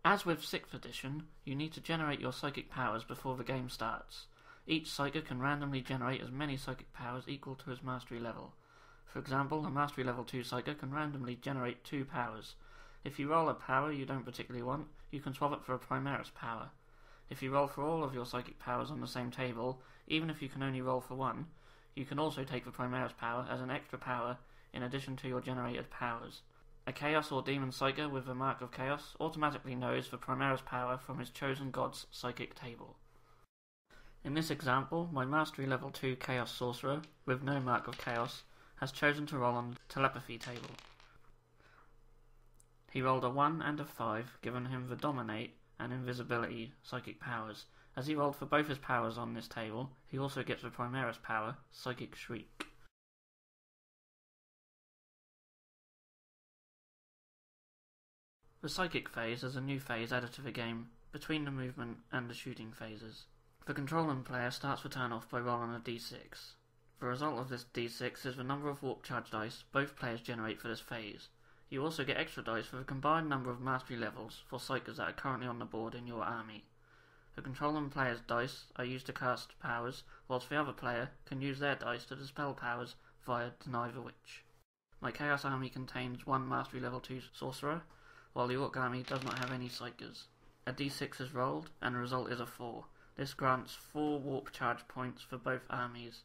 As with 6th edition, you need to generate your psychic powers before the game starts. Each psyker can randomly generate as many psychic powers equal to his mastery level. For example, a mastery level 2 psyker can randomly generate 2 powers. If you roll a power you don't particularly want, you can swap it for a Primaris power. If you roll for all of your psychic powers on the same table, even if you can only roll for one, you can also take the Primaris power as an extra power in addition to your generated powers. A Chaos or Demon Psyker with the Mark of Chaos automatically knows the Primaris power from his chosen god's psychic table. In this example, my Mastery Level 2 Chaos Sorcerer, with no Mark of Chaos, has chosen to roll on the Telepathy table. He rolled a 1 and a 5, giving him the Dominate and Invisibility psychic powers. As he rolled for both his powers on this table, he also gets the Primaris power, Psychic Shriek. The Psychic phase is a new phase added to the game, between the movement and the shooting phases. The controlling player starts the turn off by rolling a d6. The result of this d6 is the number of warp charge dice both players generate for this phase. You also get extra dice for the combined number of mastery levels for psykers that are currently on the board in your army. The controlling player's dice are used to cast powers, whilst the other player can use their dice to dispel powers via Deny the Witch. My Chaos army contains one mastery level 2 sorcerer, while the Orc army does not have any psykers. A d6 is rolled, and the result is a 4. This grants 4 warp charge points for both armies.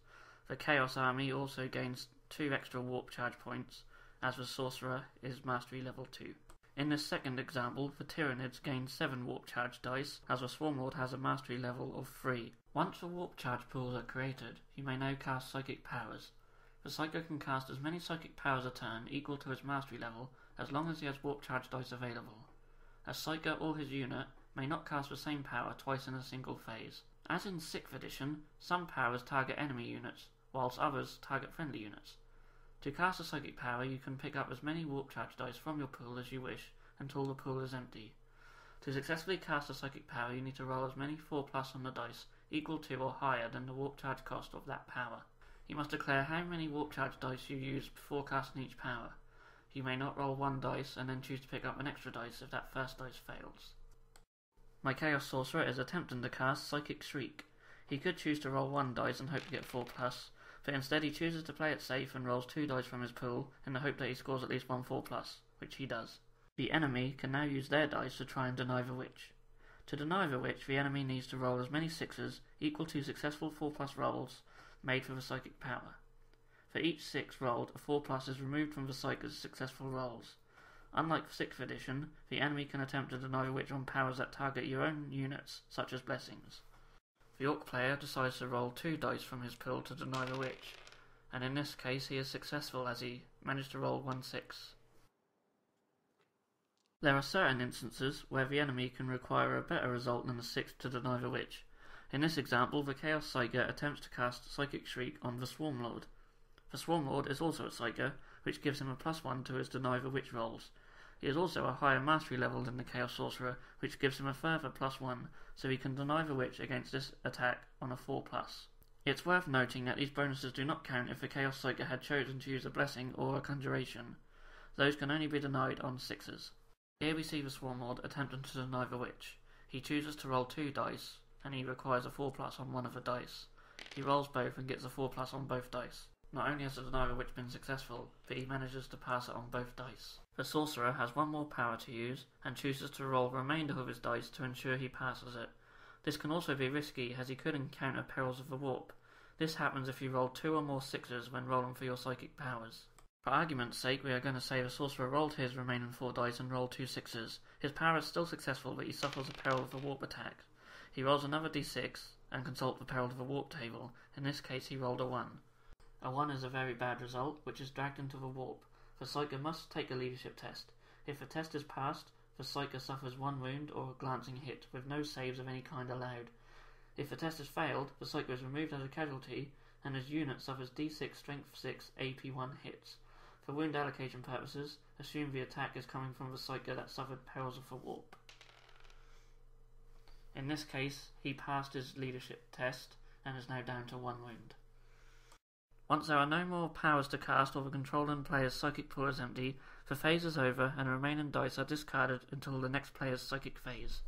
The Chaos army also gains 2 extra warp charge points, as the sorcerer is mastery level 2. In this second example, the Tyranids gain 7 warp charge dice, as the Swarmlord has a mastery level of 3. Once the warp charge pools are created, you may now cast psychic powers. The psyker can cast as many psychic powers a turn equal to his mastery level, as long as he has warp charge dice available. A psyker or his unit may not cast the same power twice in a single phase. As in 6th edition, some powers target enemy units, whilst others target friendly units. To cast a psychic power, you can pick up as many warp charge dice from your pool as you wish, until the pool is empty. To successfully cast a psychic power, you need to roll as many 4+ on the dice, equal to or higher than the warp charge cost of that power. You must declare how many warp charge dice you use before casting each power. You may not roll one dice and then choose to pick up an extra dice if that first dice fails. My Chaos Sorcerer is attempting to cast Psychic Shriek. He could choose to roll one dice and hope to get 4+, but instead he chooses to play it safe and rolls 2 dice from his pool in the hope that he scores at least one 4+, which he does. The enemy can now use their dice to try and deny the witch. To deny the witch, the enemy needs to roll as many 6s equal to successful 4+ rolls made for the psychic power. For each 6 rolled, a 4+ is removed from the psyker's successful rolls. Unlike 6th edition, the enemy can attempt to deny the witch on powers that target your own units, such as blessings. The Orc player decides to roll 2 dice from his pool to deny the witch, and in this case he is successful as he managed to roll 1 6. There are certain instances where the enemy can require a better result than a 6 to deny the witch. In this example, the Chaos Psyker attempts to cast Psychic Shriek on the Swarmlord. The Swarmlord is also a Psyker, which gives him a +1 to his Deny the Witch rolls. He is also a higher mastery level than the Chaos Sorcerer, which gives him a further +1, so he can deny the witch against this attack on a 4+. It's worth noting that these bonuses do not count if the Chaos Psyker had chosen to use a blessing or a conjuration. Those can only be denied on 6s. Here we see the Swarmlord attempting to deny the witch. He chooses to roll 2 dice, and he requires a 4+ on one of the dice. He rolls both and gets a 4+ on both dice. Not only has the Deny the Witch been successful, but he manages to pass it on both dice. The Sorcerer has one more power to use, and chooses to roll the remainder of his dice to ensure he passes it. This can also be risky, as he could encounter Perils of the Warp. This happens if you roll 2 or more 6s when rolling for your psychic powers. For argument's sake, we are going to say the Sorcerer rolled his remaining 4 dice and rolled 2 6s. His power is still successful, but he suffers a Peril of the Warp attack. He rolls another d6, and consults the Peril of the Warp table. In this case he rolled a 1. A 1 is a very bad result, which is dragged into the warp. The Psyker must take a leadership test. If the test is passed, the Psyker suffers 1 wound or a glancing hit, with no saves of any kind allowed. If the test is failed, the Psyker is removed as a casualty, and his unit suffers d6 strength 6 AP1 hits. For wound allocation purposes, assume the attack is coming from the Psyker that suffered Perils of the Warp. In this case, he passed his leadership test, and is now down to 1 wound. Once there are no more powers to cast or the controlling player's psychic pool is empty, the phase is over and the remaining dice are discarded until the next player's psychic phase.